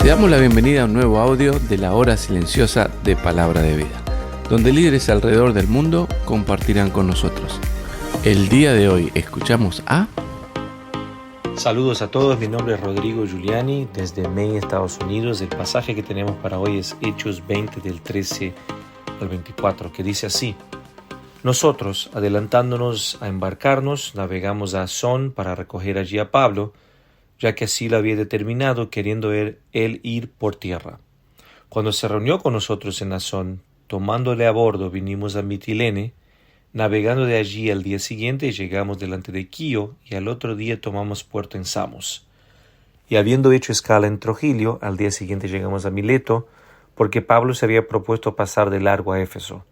Te damos la bienvenida a un nuevo audio de la hora silenciosa de Palabra de Vida, donde líderes alrededor del mundo compartirán con nosotros. El día de hoy escuchamos a... Saludos a todos, mi nombre es Rodrigo Giuliani desde Maine, Estados Unidos. El pasaje que tenemos para hoy es Hechos 20 del 13 al 24, que dice así: Nosotros, adelantándonos a embarcarnos, navegamos a Asón para recoger allí a Pablo, ya que así lo había determinado, queriendo él ir por tierra. Cuando se reunió con nosotros en Asón, tomándole a bordo, vinimos a Mitilene. Navegando de allí al día siguiente, llegamos delante de Quío, y al otro día tomamos puerto en Samos. Y habiendo hecho escala en Trogilio, al día siguiente llegamos a Mileto, porque Pablo se había propuesto pasar de largo a Éfeso,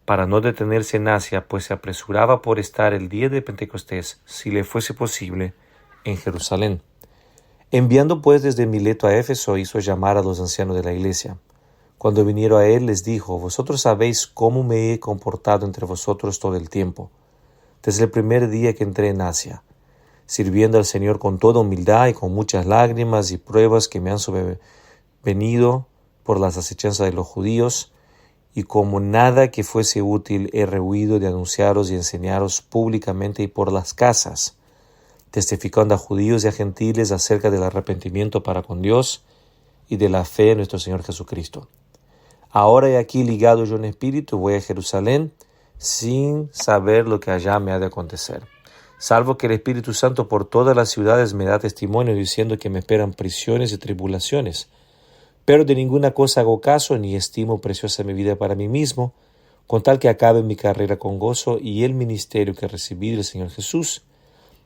para no detenerse en Asia, pues se apresuraba por estar el día de Pentecostés, si le fuese posible, en Jerusalén. Enviando pues desde Mileto a Éfeso, hizo llamar a los ancianos de la iglesia. Cuando vinieron a él, les dijo: Vosotros sabéis cómo me he comportado entre vosotros todo el tiempo, desde el primer día que entré en Asia, sirviendo al Señor con toda humildad y con muchas lágrimas y pruebas que me han sobrevenido por las acechanzas de los judíos, y como nada que fuese útil he rehuido de anunciaros y enseñaros públicamente y por las casas, testificando a judíos y a gentiles acerca del arrepentimiento para con Dios y de la fe en nuestro Señor Jesucristo. Ahora he aquí ligado yo en espíritu, voy a Jerusalén, sin saber lo que allá me ha de acontecer, salvo que el Espíritu Santo por todas las ciudades me da testimonio, diciendo que me esperan prisiones y tribulaciones. Pero de ninguna cosa hago caso, ni estimo preciosa mi vida para mí mismo, con tal que acabe mi carrera con gozo y el ministerio que recibí del Señor Jesús,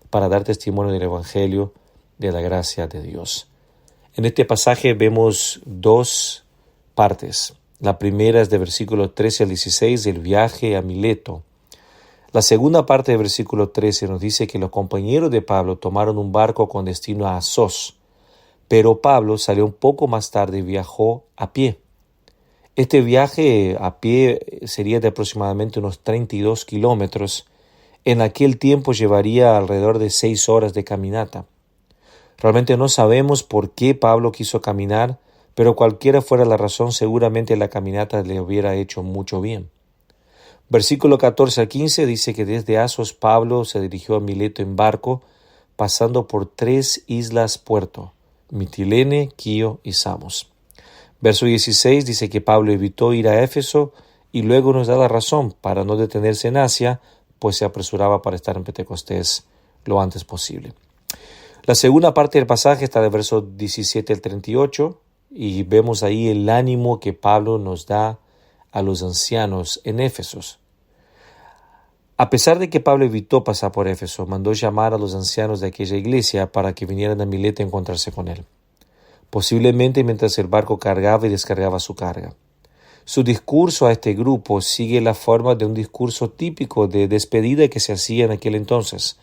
para dar testimonio del Evangelio de la gracia de Dios. En este pasaje vemos dos partes. La primera es de versículo 13 al 16, del viaje a Mileto. La segunda parte del versículo 13 nos dice que los compañeros de Pablo tomaron un barco con destino a Assos, pero Pablo salió un poco más tarde y viajó a pie. Este viaje a pie sería de aproximadamente unos 32 kilómetros. En aquel tiempo llevaría alrededor de 6 horas de caminata. Realmente no sabemos por qué Pablo quiso caminar, pero cualquiera fuera la razón, seguramente la caminata le hubiera hecho mucho bien. Versículo 14 al 15 dice que desde Assos Pablo se dirigió a Mileto en barco, pasando por 3 islas puerto: Mitilene, Quío y Samos. Verso 16 dice que Pablo evitó ir a Éfeso y luego nos da la razón para no detenerse en Asia, pues se apresuraba para estar en Pentecostés lo antes posible. La segunda parte del pasaje está del verso 17 al 38 y vemos ahí el ánimo que Pablo nos da a los ancianos en Éfeso. A pesar de que Pablo evitó pasar por Éfeso, mandó llamar a los ancianos de aquella iglesia para que vinieran a Mileto a encontrarse con él, posiblemente mientras el barco cargaba y descargaba su carga. Su discurso a este grupo sigue la forma de un discurso típico de despedida que se hacía en aquel entonces.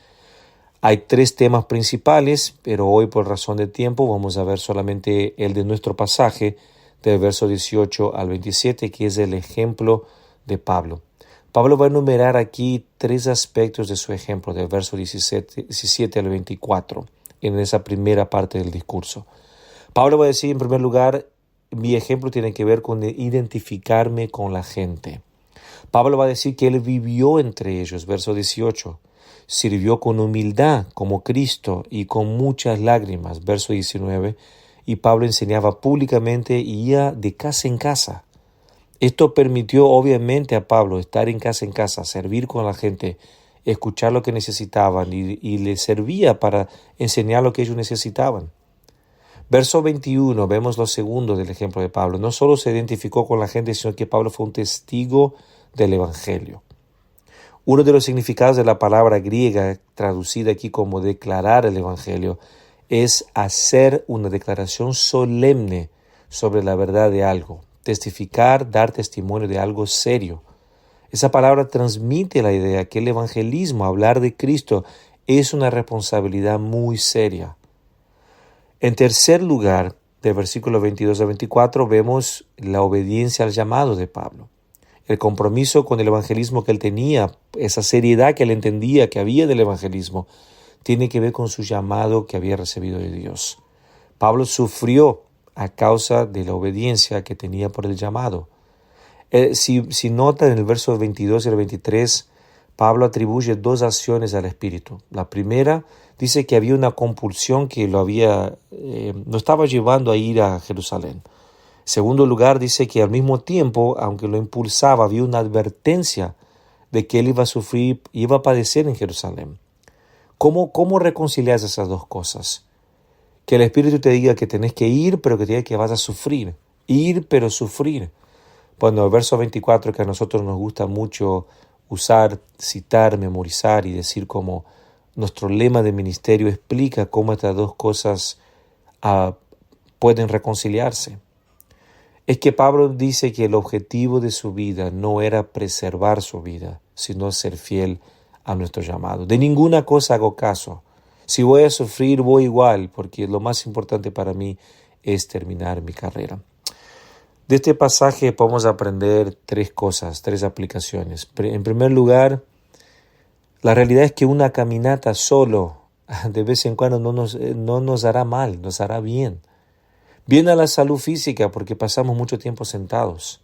Hay 3 temas principales, pero hoy por razón de tiempo vamos a ver solamente el de nuestro pasaje, del verso 18 al 27, que es el ejemplo de Pablo. Pablo va a enumerar aquí 3 aspectos de su ejemplo, del verso 17 al 24, en esa primera parte del discurso. Pablo va a decir, en primer lugar, mi ejemplo tiene que ver con identificarme con la gente. Pablo va a decir que él vivió entre ellos, verso 18. Sirvió con humildad como Cristo y con muchas lágrimas, verso 19. Y Pablo enseñaba públicamente y iba de casa en casa. Esto permitió obviamente a Pablo estar en casa, servir con la gente, escuchar lo que necesitaban y les servía para enseñar lo que ellos necesitaban. Verso 21, vemos lo segundo del ejemplo de Pablo. No solo se identificó con la gente, sino que Pablo fue un testigo del Evangelio. Uno de los significados de la palabra griega, traducida aquí como declarar el Evangelio, es hacer una declaración solemne sobre la verdad de algo. Testificar, dar testimonio de algo serio. Esa palabra transmite la idea que el evangelismo, hablar de Cristo, es una responsabilidad muy seria. En tercer lugar, del versículo 22 a 24, vemos la obediencia al llamado de Pablo. El compromiso con el evangelismo que él tenía, esa seriedad que él entendía que había del evangelismo, tiene que ver con su llamado que había recibido de Dios. Pablo sufrió a causa de la obediencia que tenía por el llamado. Si nota en el verso 22 y el 23, Pablo atribuye dos acciones al Espíritu. La primera dice que había una compulsión que lo estaba llevando a ir a Jerusalén. En segundo lugar, dice que al mismo tiempo, aunque lo impulsaba, había una advertencia de que él iba a sufrir, iba a padecer en Jerusalén. ¿Cómo reconcilias esas dos cosas? Que el Espíritu te diga que tenés que ir, pero que te diga que vas a sufrir. Ir, pero sufrir. Bueno, el verso 24, que a nosotros nos gusta mucho usar, citar, memorizar y decir como nuestro lema de ministerio explica cómo estas dos cosas pueden reconciliarse. Es que Pablo dice que el objetivo de su vida no era preservar su vida, sino ser fiel a nuestro llamado. De ninguna cosa hago caso. Si voy a sufrir, voy igual, porque lo más importante para mí es terminar mi carrera. De este pasaje podemos aprender tres cosas, tres aplicaciones. En primer lugar, la realidad es que una caminata solo de vez en cuando no nos hará mal, nos hará bien. Bien a la salud física porque pasamos mucho tiempo sentados.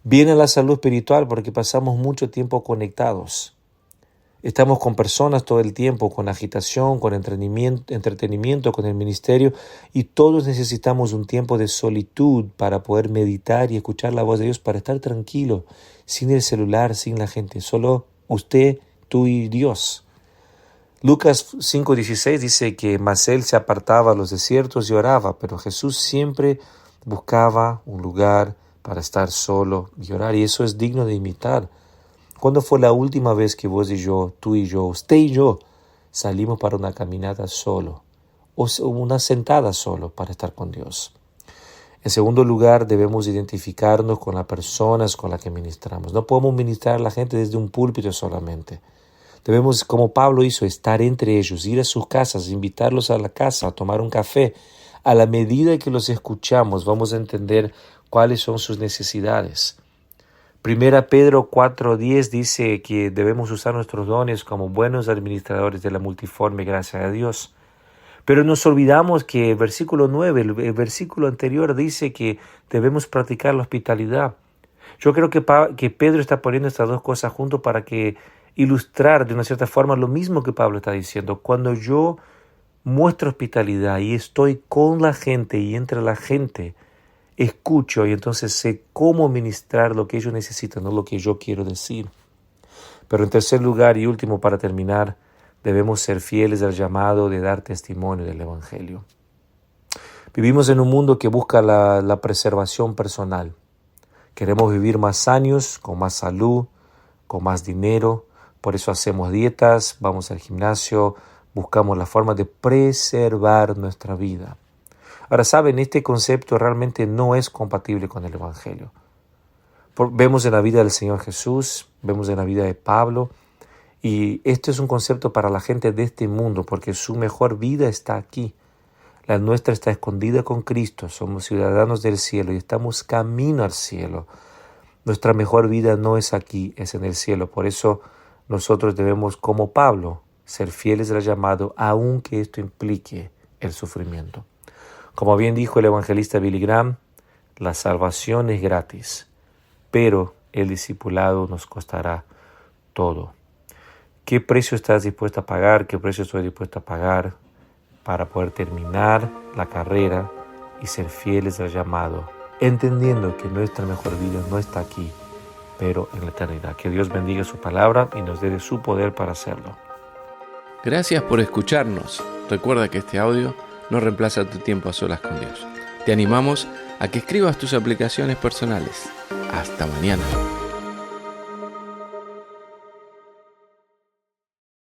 Bien a la salud espiritual porque pasamos mucho tiempo conectados. Estamos con personas todo el tiempo, con agitación, con entretenimiento, con el ministerio, y todos necesitamos un tiempo de solitud para poder meditar y escuchar la voz de Dios, para estar tranquilo, sin el celular, sin la gente, solo usted, tú y Dios. Lucas 5:16 dice que mas él se apartaba a los desiertos y oraba, pero Jesús siempre buscaba un lugar para estar solo y orar, y eso es digno de imitar. ¿Cuándo fue la última vez que vos y yo, tú y yo, usted y yo, salimos para una caminata solo o una sentada solo para estar con Dios? En segundo lugar, debemos identificarnos con las personas con las que ministramos. No podemos ministrar a la gente desde un púlpito solamente. Debemos, como Pablo hizo, estar entre ellos, ir a sus casas, invitarlos a la casa, a tomar un café. A la medida que los escuchamos, vamos a entender cuáles son sus necesidades. 1 Pedro 4:10 dice que debemos usar nuestros dones como buenos administradores de la multiforme gracia de Dios. Pero nos olvidamos que el versículo 9, el versículo anterior, dice que debemos practicar la hospitalidad. Yo creo que Pedro está poniendo estas dos cosas juntos para ilustrar de una cierta forma lo mismo que Pablo está diciendo. Cuando yo muestro hospitalidad y estoy con la gente y entre la gente, escucho y entonces sé cómo ministrar lo que ellos necesitan, no lo que yo quiero decir. Pero en tercer lugar y último, para terminar, debemos ser fieles al llamado de dar testimonio del Evangelio. Vivimos en un mundo que busca la preservación personal. Queremos vivir más años, con más salud, con más dinero. Por eso hacemos dietas, vamos al gimnasio, buscamos la forma de preservar nuestra vida. Ahora, ¿saben? Este concepto realmente no es compatible con el Evangelio. Vemos en la vida del Señor Jesús, vemos en la vida de Pablo, y esto es un concepto para la gente de este mundo, porque su mejor vida está aquí. La nuestra está escondida con Cristo, somos ciudadanos del cielo y estamos camino al cielo. Nuestra mejor vida no es aquí, es en el cielo. Por eso nosotros debemos, como Pablo, ser fieles al llamado, aunque esto implique el sufrimiento. Como bien dijo el evangelista Billy Graham, la salvación es gratis, pero el discipulado nos costará todo. ¿Qué precio estás dispuesto a pagar? ¿Qué precio estoy dispuesto a pagar para poder terminar la carrera y ser fieles al llamado, entendiendo que nuestra mejor vida no está aquí, pero en la eternidad? Que Dios bendiga su palabra y nos dé de su poder para hacerlo. Gracias por escucharnos. Recuerda que este audio no reemplaza tu tiempo a solas con Dios. Te animamos a que escribas tus aplicaciones personales. Hasta mañana.